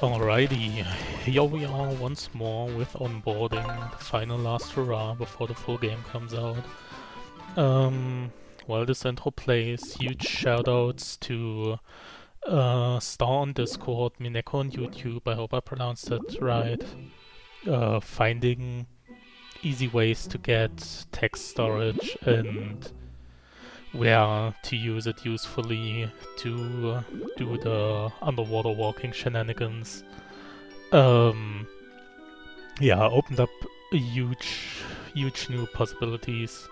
Alrighty, here we are once more with onboarding, the final last hurrah before the full game comes out. While this intro plays, huge shoutouts to Star on Discord, Mineko on YouTube, I hope I pronounced it right. Finding easy ways to get text storage and where to use it usefully to do the underwater walking shenanigans. Um, yeah, opened up a huge new possibilities.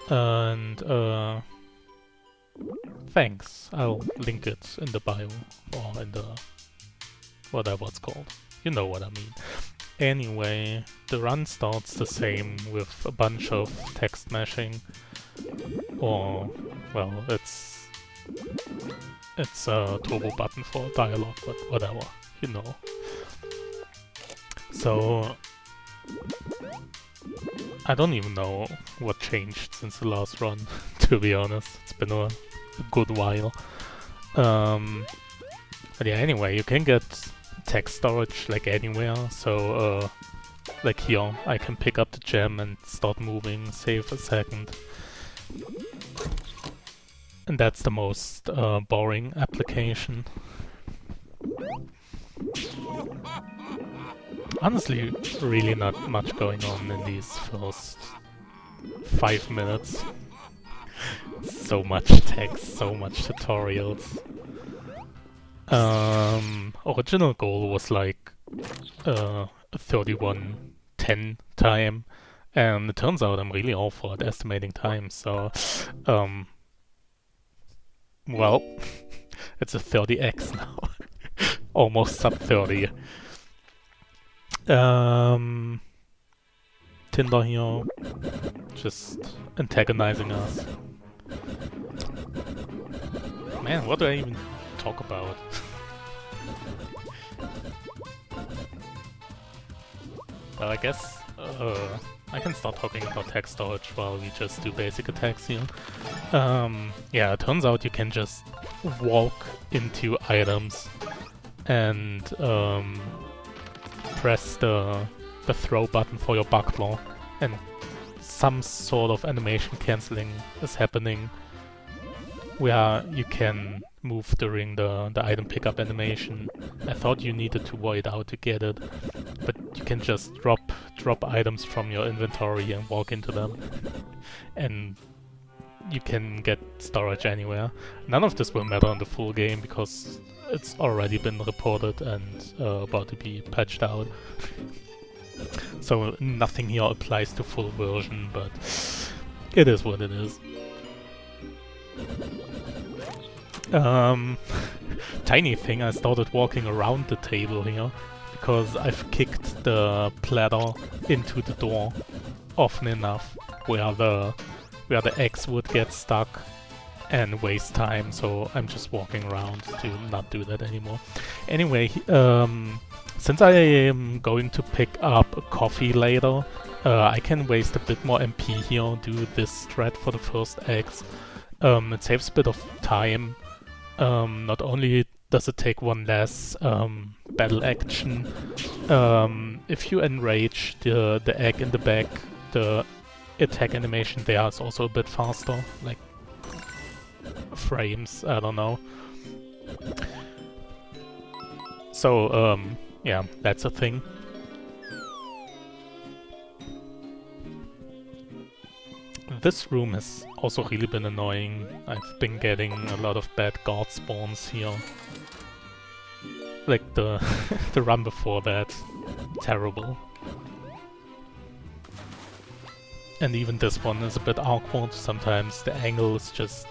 And thanks. I'll link it in the bio or in the whatever it's called. You know what I mean. Anyway, the run starts the same with a bunch of text mashing. Or, well, it's a turbo button for dialogue, but whatever, you know. So, I don't even know what changed since the last run, to be honest. It's been a good while. But yeah, anyway, you can get text storage like anywhere, so like here, I can pick up the gem and start moving, save a second. And that's the most boring application. Honestly, really not much going on in these first 5 minutes. So much text, so much tutorials. Original goal was like a 31:10 time, and it turns out I'm really awful at estimating time, so well, it's a 30x now. Almost sub 30. Tinder here, just antagonizing us. Man, what do I even talk about? Well, I guess I can start talking about text storage while we just do basic attacks here. Yeah, it turns out you can just walk into items and press the throw button for your buckler, and some sort of animation cancelling is happening where you can move during the item pickup animation. I thought you needed to wait out to get it, but you can just drop items from your inventory and walk into them, and you can get storage anywhere. None of this will matter in the full game because it's already been reported and about to be patched out. So nothing here applies to full version, but it is what it is. Tiny thing, I started walking around the table here because I've kicked the platter into the door often enough where the eggs would get stuck and waste time, so I'm just walking around to not do that anymore. Anyway, since I am going to pick up a coffee later, I can waste a bit more MP here, do this strat for the first eggs. It saves a bit of time. Not only does it take one less battle action, if you enrage the egg in the back, the attack animation there is also a bit faster, like frames, I don't know. So, yeah, that's a thing. This room has also really been annoying. I've been getting a lot of bad guard spawns here. Like the the run before that. Terrible. And even this one is a bit awkward. Sometimes the angle is just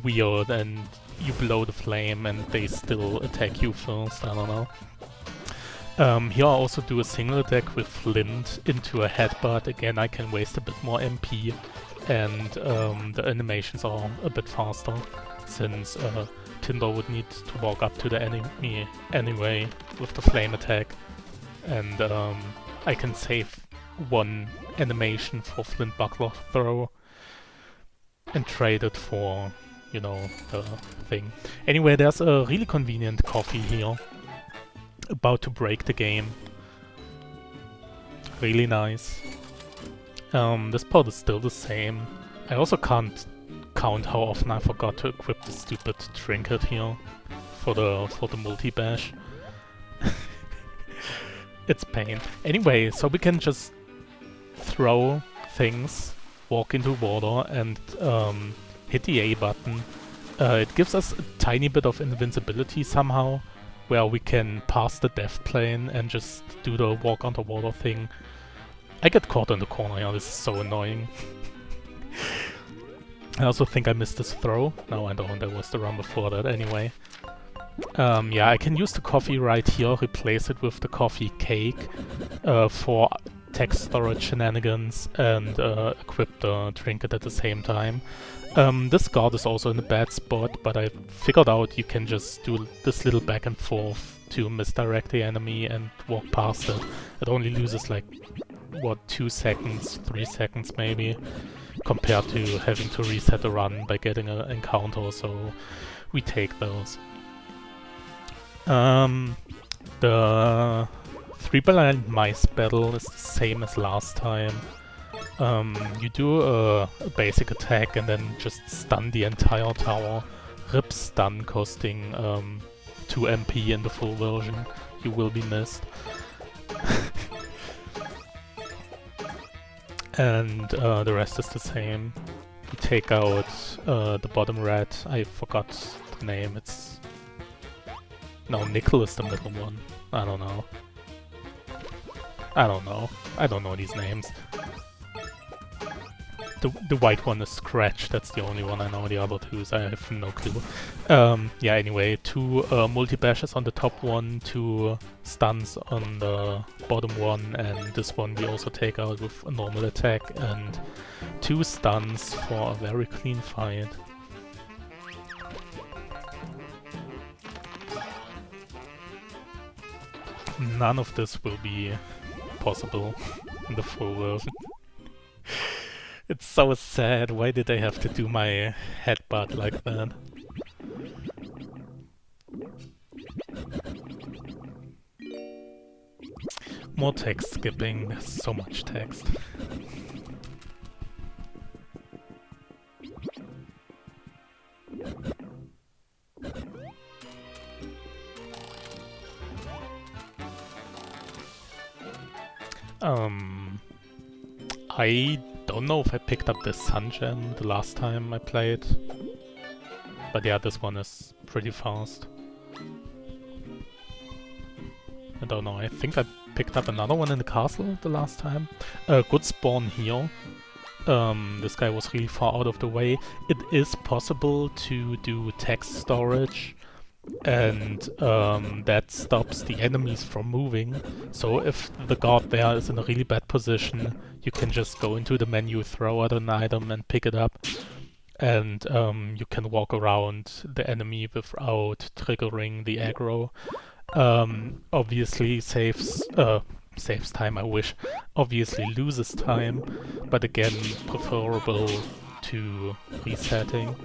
weird and you blow the flame and they still attack you first, I don't know. Here I also do a single attack with Flint into a headbutt. Again, I can waste a bit more MP, and the animations are a bit faster, since Tinder would need to walk up to the enemy anyway with the flame attack, and I can save one animation for Flint Buckler throw and trade it for, you know, the thing. Anyway, there's a really convenient coffee here. About to break the game. Really nice. This part is still the same. I also can't count how often I forgot to equip the stupid trinket here for the multi-bash. It's pain. Anyway, so we can just throw things, walk into water, and hit the A button. It gives us a tiny bit of invincibility somehow, where we can pass the death plane and just do the walk underwater thing. I get caught in the corner here, this is so annoying. I also think I missed this throw. No, I don't, there was the run before that anyway. Yeah, I can use the coffee right here, replace it with the coffee cake for text storage shenanigans, and equip the trinket at the same time. This guard is also in a bad spot, but I figured out you can just do this little back and forth to misdirect the enemy and walk past it. It only loses like, what, 2 seconds, 3 seconds maybe, compared to having to reset the run by getting an encounter, so we take those. The 3-blind mice battle is the same as last time. You do a basic attack and then just stun the entire tower. Rip stun costing 2 MP in the full version. You will be missed. And the rest is the same. You take out the bottom rat. I forgot the name. It's... No, Nickel is the middle one. I don't know. I don't know these names. The white one is Scratch, that's the only one I know, the other two I have no clue. Yeah, anyway, 2 multi-bashes on the top one, 2 stuns on the bottom one, and this one we also take out with a normal attack, and 2 stuns for a very clean fight. None of this will be possible in the full version. It's so sad, why did I have to do my headbutt like that? More text skipping, there's so much text. I don't know if I picked up the Sun Gem the last time I played. But yeah, this one is pretty fast. I don't know, I think I picked up another one in the castle the last time. Good spawn here. This guy was really far out of the way. It is possible to do text storage, and that stops the enemies from moving. So if the guard there is in a really bad position, you can just go into the menu, throw out an item and pick it up. And you can walk around the enemy without triggering the aggro. Obviously saves time, I wish. Obviously loses time, but again, preferable to resetting.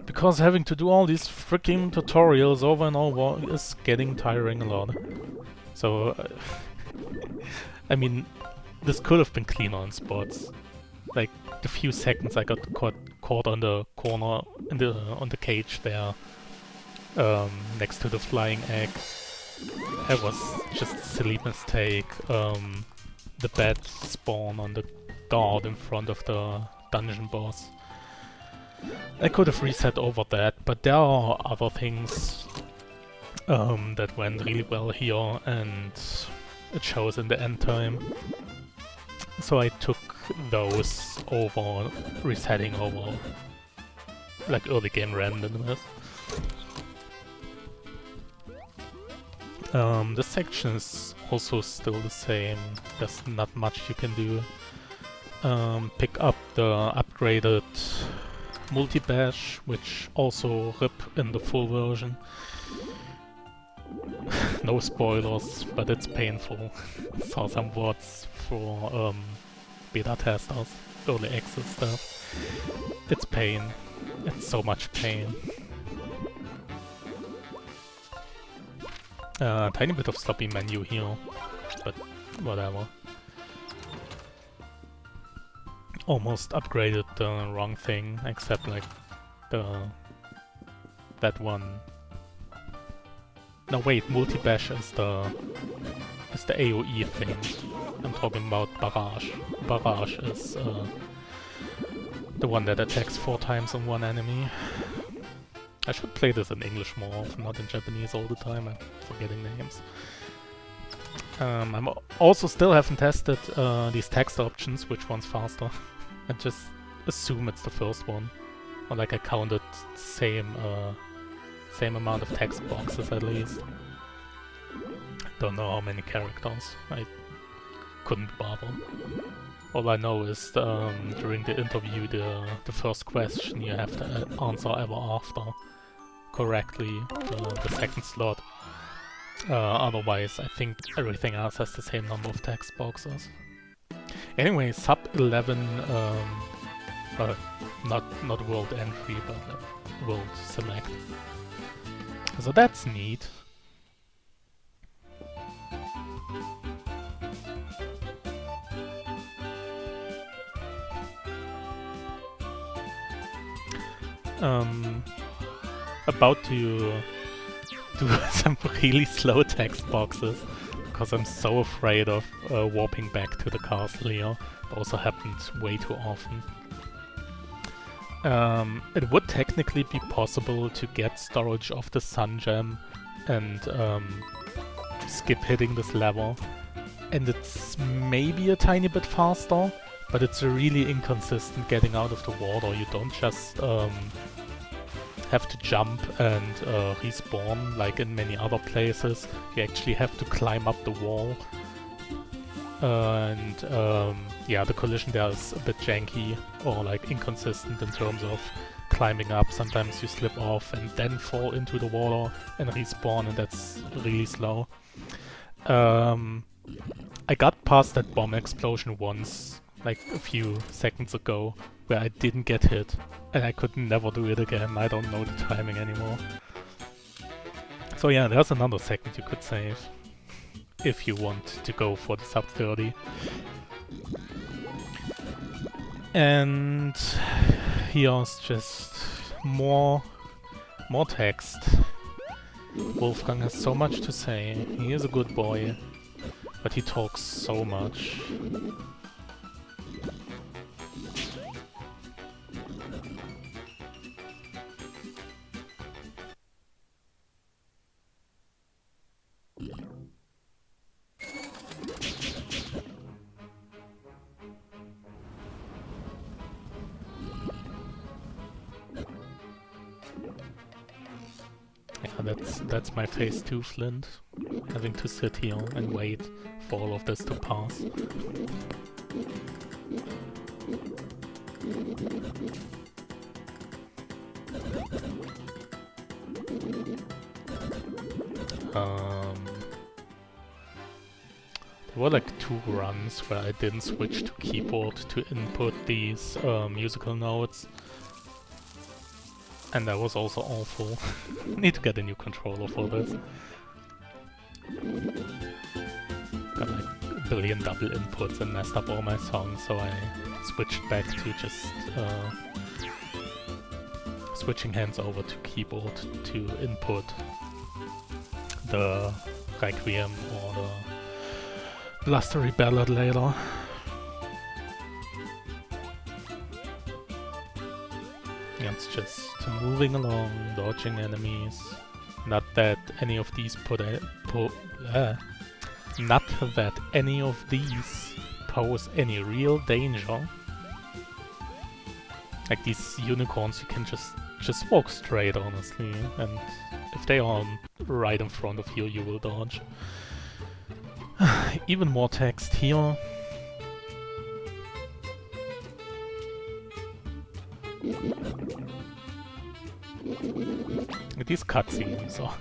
Because having to do all these freaking tutorials over and over is getting tiring a lot. So, I mean, this could have been cleaner in spots. Like, the few seconds I got caught on the corner, on the cage there, next to the flying egg. That was just a silly mistake. The bad spawn on the guard in front of the dungeon boss. I could have reset over that, but there are other things that went really well here, and it shows in the end time. So I took those over resetting over like early game randomness. This section is also still the same. There's not much you can do. Pick up the upgraded multi-bash, which also rip in the full version. No spoilers, but it's painful. Saw some words for beta testers, early access stuff. It's pain. It's so much pain. Tiny bit of sloppy menu here, but whatever. Almost upgraded the wrong thing, except like that one. No wait, multi-bash is the AoE thing. I'm talking about barrage. Barrage is the one that attacks 4 times on one enemy. I should play this in English more often, not in Japanese all the time. I'm forgetting names. I'm also still haven't tested these text options, which one's faster. I just assume it's the first one. Or like I counted same amount of text boxes at least. Don't know how many characters. I couldn't bother. All I know is during the interview the first question you have to answer ever after correctly the second slot. Otherwise I think everything else has the same number of text boxes. Anyway, sub 11 not world entry but world select. So that's neat. About to do some really slow text boxes because I'm so afraid of warping back to the castle here. It also happens way too often. It would technically be possible to get storage of the Sun Gem and skip hitting this level, and it's maybe a tiny bit faster, but it's really inconsistent getting out of the water. You don't just have to jump and respawn like in many other places. You actually have to climb up the wall. Yeah, the collision there is a bit janky or like inconsistent in terms of climbing up. Sometimes you slip off and then fall into the water and respawn, and that's really slow. I got past that bomb explosion once, like a few seconds ago, where I didn't get hit, and I could never do it again. I don't know the timing anymore. So yeah, there's another second you could save if you want to go for the sub 30. And here's just more text. Wolfgang has so much to say. He is a good boy, but he talks so much. Yeah, that's my phase 2 Flint. Having to sit here and wait for all of this to pass. There were like 2 runs where I didn't switch to keyboard to input these musical notes. And that was also awful. Need to get a new controller for this. Got like a billion double inputs and messed up all my songs, so I switched back to just switching hands over to keyboard to input the Requiem or the blustery ballad later. It's just moving along, dodging enemies. Not that any of these not that any of these pose any real danger. Like these unicorns, you can just walk straight, honestly, and if they are right in front of you, you will dodge. Even more text here. These cutscenes are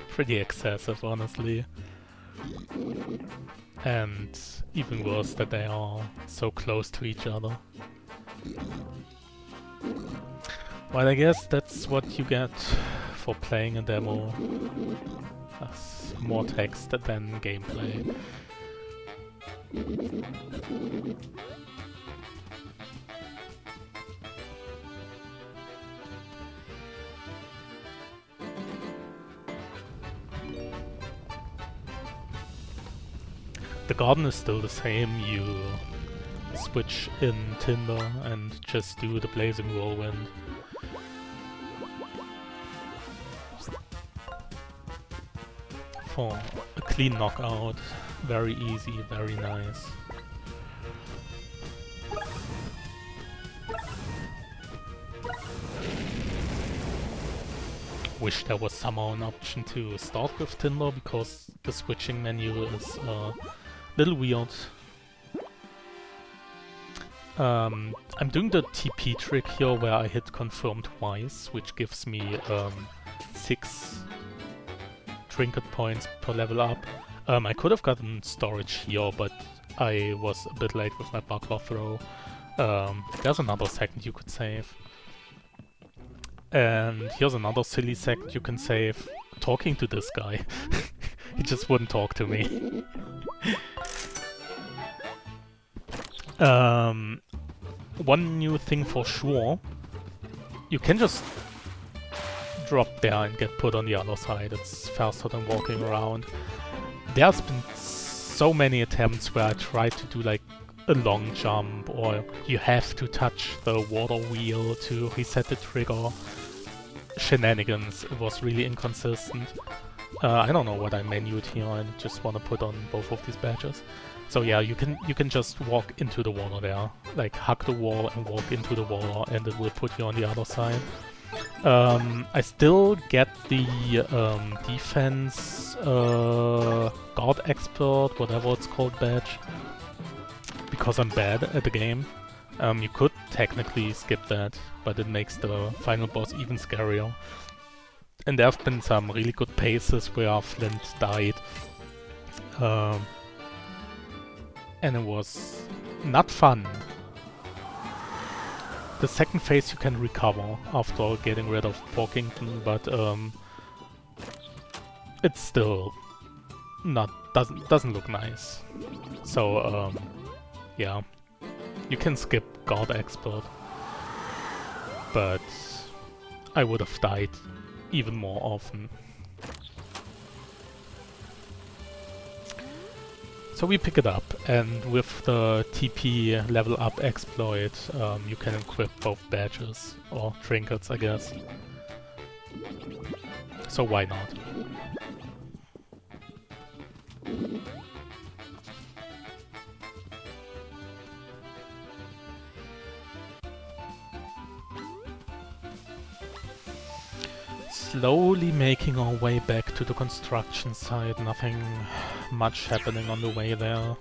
pretty excessive, honestly. And even worse that they are so close to each other. Well, I guess that's what you get for playing a demo. That's more text than gameplay. The garden is still the same. You switch in Tinder and just do the Blazing Whirlwind. For a clean knockout. Very easy, very nice. Wish there was somehow an option to start with Tinder, because the switching menu is little weird. I'm doing the TP trick here where I hit confirm twice, which gives me 6 trinket points per level up. I could have gotten storage here, but I was a bit late with my buckler throw. There's another second you could save. And here's another silly second you can save. Talking to this guy. He just wouldn't talk to me. One new thing for sure, you can just drop there and get put on the other side. It's faster than walking around. There's been so many attempts where I tried to do like a long jump, or you have to touch the water wheel to reset the trigger. Shenanigans. It was really inconsistent. I don't know what I menued here. I just want to put on both of these badges. So yeah, you can just walk into the water there, like hug the wall and walk into the water, and it will put you on the other side. I still get the defense guard expert, whatever it's called, badge, because I'm bad at the game. You could technically skip that, but it makes the final boss even scarier. And there have been some really good paces where Flint died. And it was not fun. The second phase you can recover after getting rid of Porkington, but it's still doesn't look nice. So yeah, you can skip Guard Expert, but I would have died even more often. So we pick it up, and with the TP level up exploit, you can equip both badges, or trinkets, I guess. So why not? Slowly making our way back to the construction site, nothing much happening on the way there.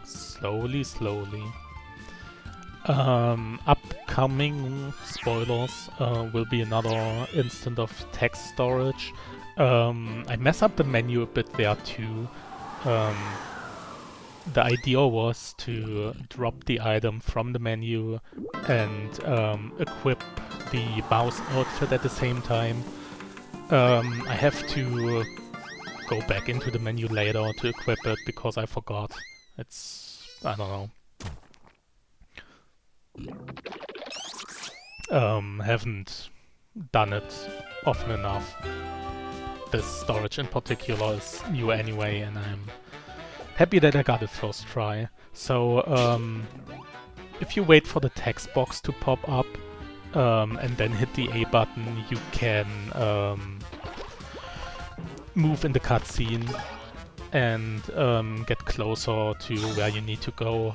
Slowly. Upcoming spoilers will be another instant of text storage. I mess up the menu a bit there too. The idea was to drop the item from the menu and equip the mouse outfit at the same time. I have to go back into the menu later to equip it because I forgot. I don't know. Haven't done it often enough. This storage in particular is new anyway, and I'm happy that I got it first try. So if you wait for the text box to pop up and then hit the A button, you can move in the cutscene and get closer to where you need to go.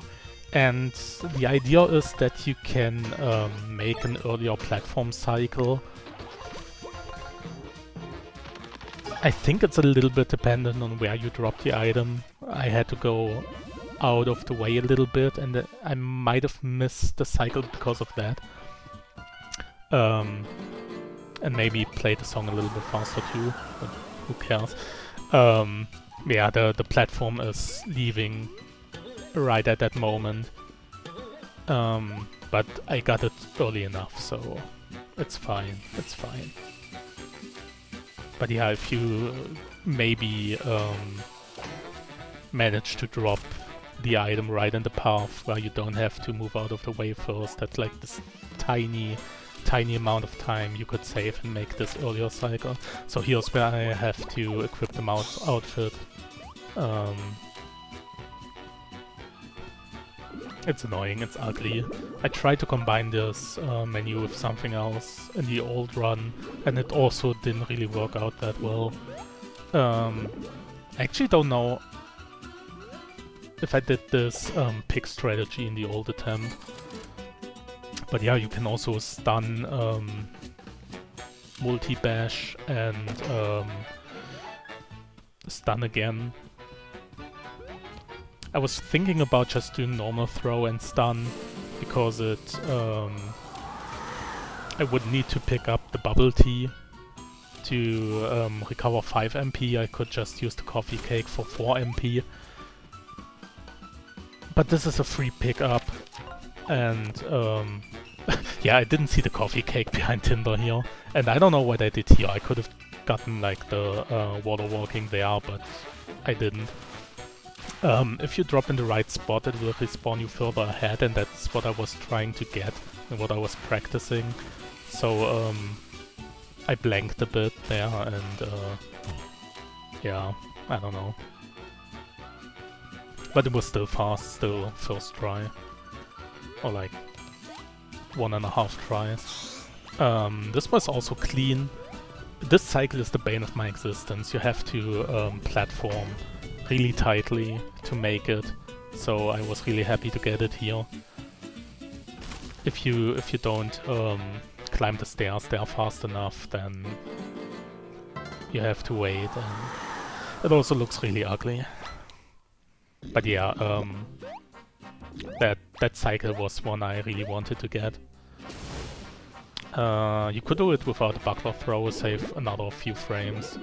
And the idea is that you can make an earlier platform cycle. I think it's a little bit dependent on where you drop the item. I had to go out of the way a little bit, and I might have missed the cycle because of that. And maybe play the song a little bit faster too, but who cares? Yeah, the platform is leaving right at that moment. But I got it early enough, so it's fine. It's fine. But yeah, if you maybe manage to drop the item right in the path where you don't have to move out of the way first, that's like this tiny amount of time you could save and make this earlier cycle. So here's where I have to equip the mouse outfit. It's annoying, it's ugly. I tried to combine this menu with something else in the old run, and it also didn't really work out that well. I actually don't know if I did this pick strategy in the old attempt. But yeah, you can also stun multi-bash and stun again. I was thinking about just doing normal throw and stun, because it I would need to pick up the bubble tea to recover 5 MP. I could just use the coffee cake for 4 MP. But this is a free pickup, and yeah, I didn't see the coffee cake behind Tinder here, and I don't know what I did here. I could have gotten like the water walking there, but I didn't. If you drop in the right spot, it will respawn you further ahead, and that's what I was trying to get and what I was practicing. So I blanked a bit there, and yeah, I don't know. But it was still fast, still first try. Or like 1.5 tries. This was also clean. This cycle is the bane of my existence. You have to platform really tightly to make it, so I was really happy to get it here. If you don't climb the stairs there fast enough, then you have to wait, and it also looks really ugly. But yeah, that cycle was one I really wanted to get. You could do it without a buckler throw, save another few frames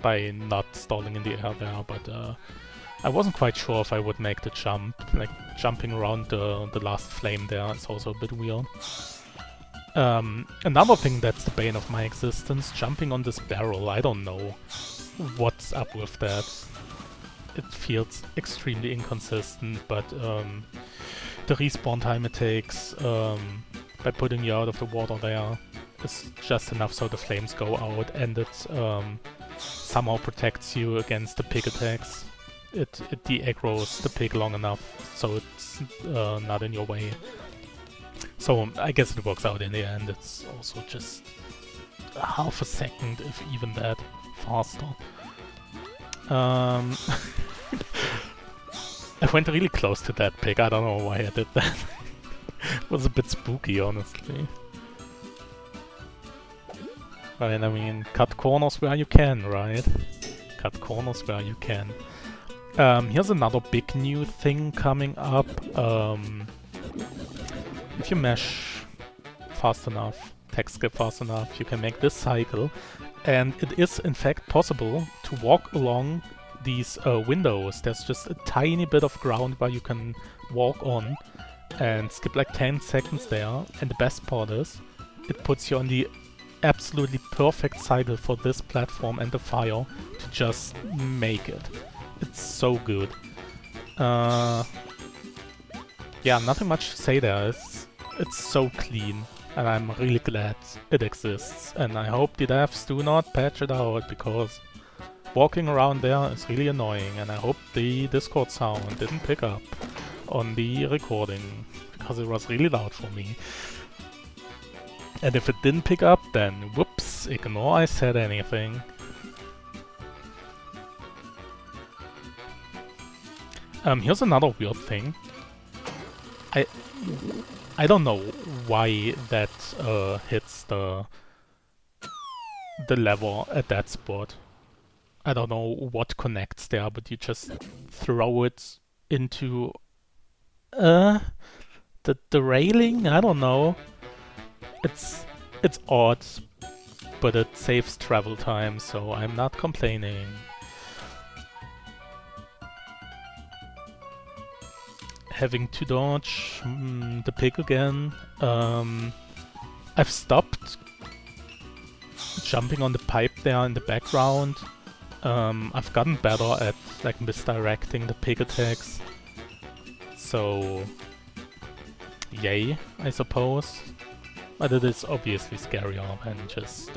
by not stalling in the air there, but I wasn't quite sure if I would make the jump. Like, jumping around the last flame there is also a bit weird. Another thing that's the bane of my existence, jumping on this barrel. I don't know what's up with that. It feels extremely inconsistent, but the respawn time it takes by putting you out of the water there is just enough so the flames go out, and it somehow protects you against the pig attacks. It de-aggroes the pig long enough so it's not in your way. So I guess it works out in the end. It's also just half a second, if even that, faster. I went really close to that pig. I don't know why I did that. It was a bit spooky, honestly. But I mean, cut corners where you can, right? Cut corners where you can. Here's another big new thing coming up. If you mesh fast enough, text skip fast enough, you can make this cycle. And it is in fact possible to walk along these windows. There's just a tiny bit of ground where you can walk on and skip like 10 seconds there. And the best part is, it puts you on the absolutely perfect cycle for this platform and the fire to just make it. It's so good. Yeah, nothing much to say there. It's so clean, and I'm really glad it exists. And I hope the devs do not patch it out, because walking around there is really annoying, and I hope the Discord sound didn't pick up on the recording, because it was really loud for me. And if it didn't pick up, then whoops, ignore I said anything. Here's another weird thing. I don't know why that hits the lever at that spot. I don't know what connects there, but you just throw it into the railing? I don't know. It's odd, but it saves travel time, so I'm not complaining. having to dodge the pig again. I've stopped jumping on the pipe there in the background. I've gotten better at like misdirecting the pig attacks. So, yay, I suppose. But it is obviously scarier than just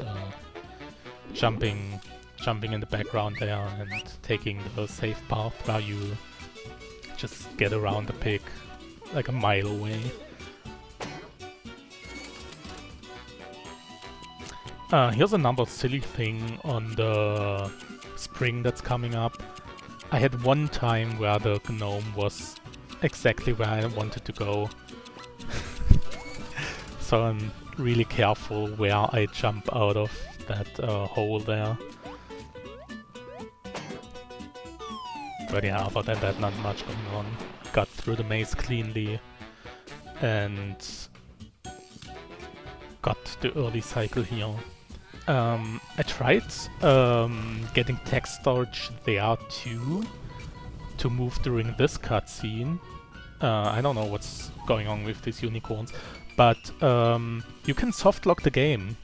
jumping in the background there and taking the safe path where you just get around the pig like a mile away. Here's another silly thing on the spring that's coming up. I had one time where the gnome was exactly where I wanted to go. So I'm really careful where I jump out of that hole there. But yeah, other than that, not much going on. Got through the maze cleanly and got the early cycle here. I tried getting text storage there too, to move during this cutscene. I don't know what's going on with these unicorns, but you can soft lock the game.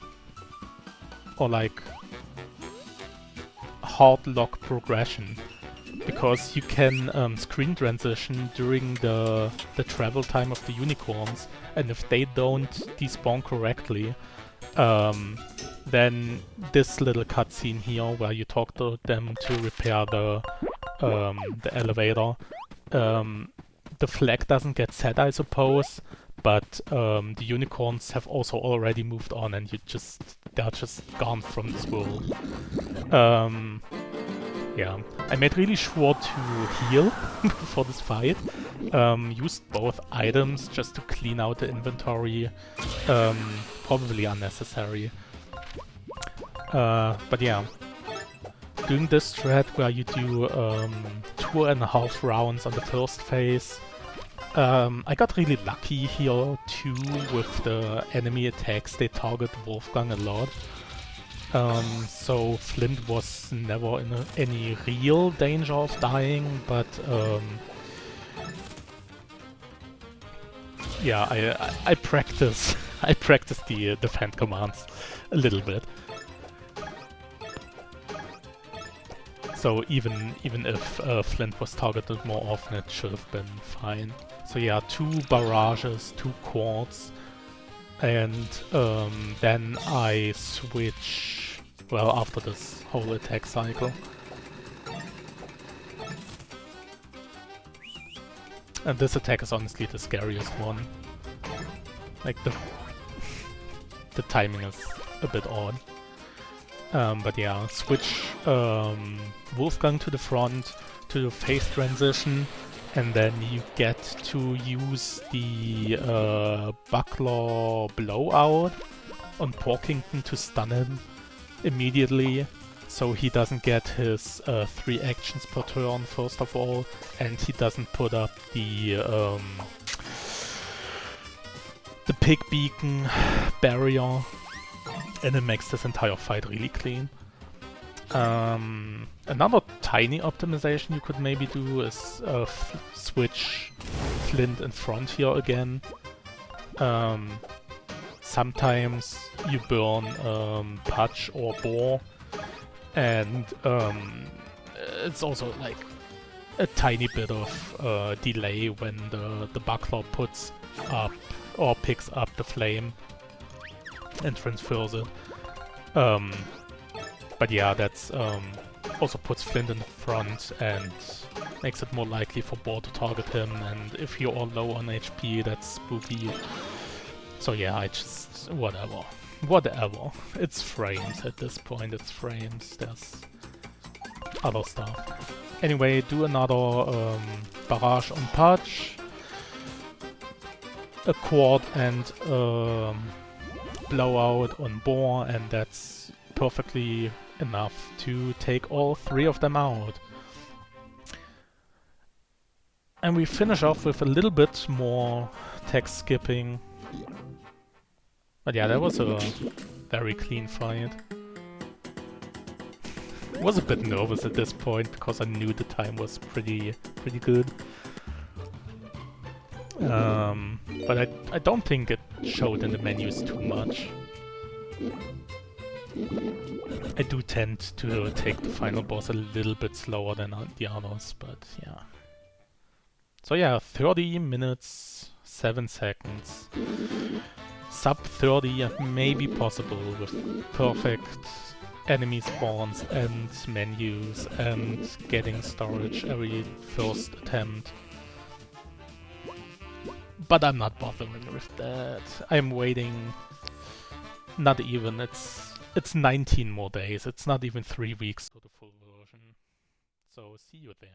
Or like hard lock progression. Because you can screen transition during the travel time of the unicorns, and if they don't despawn correctly, then this little cutscene here, where you talk to them to repair the elevator, the flag doesn't get set, I suppose, but the unicorns have also already moved on, and they're just gone from this world. Yeah, I made really sure to heal before this fight. Used both items just to clean out the inventory. Probably unnecessary. But yeah, doing this strat where you do 2.5 rounds on the first phase. I got really lucky here too with the enemy attacks. They target Wolfgang a lot. So Flint was never in any real danger of dying, but yeah, I practice the defend commands a little bit. So even if Flint was targeted more often, it should have been fine. So yeah, 2 barrages, 2 quartz, and then I switch, well, after this whole attack cycle. And this attack is honestly the scariest one. Like the timing is a bit odd. But yeah, switch Wolfgang to the front to the phase transition, and then you get to use the Buckler blowout on Porkington to stun him immediately, so he doesn't get his 3 actions per turn first of all, and he doesn't put up the pig beacon barrier, and it makes this entire fight really clean. Another tiny optimization you could maybe do is switch Flint in front here again. Sometimes you burn Pudge or Boar, and it's also like a tiny bit of delay when the Buckler puts up or picks up the flame and transfers it. But yeah, that's also puts Flint in the front and makes it more likely for Boar to target him, and if you're all low on HP, that's spooky. So yeah, I just... whatever. It's frames at this point, it's frames. There's other stuff. Anyway, do another barrage on Pudge, a quad and blowout on Boar, and that's perfectly enough to take all 3 of them out. And we finish off with a little bit more text skipping. But yeah, that was a very clean fight. I was a bit nervous at this point because I knew the time was pretty good. But I don't think it showed in the menus too much. I do tend to take the final boss a little bit slower than the others, but yeah. So yeah, 30 minutes, 7 seconds. Sub 30 may be possible with perfect enemy spawns and menus and getting storage every first attempt. But I'm not bothering with that. I'm waiting. Not even. It's 19 more days. It's not even 3 weeks for the full version. So see you there.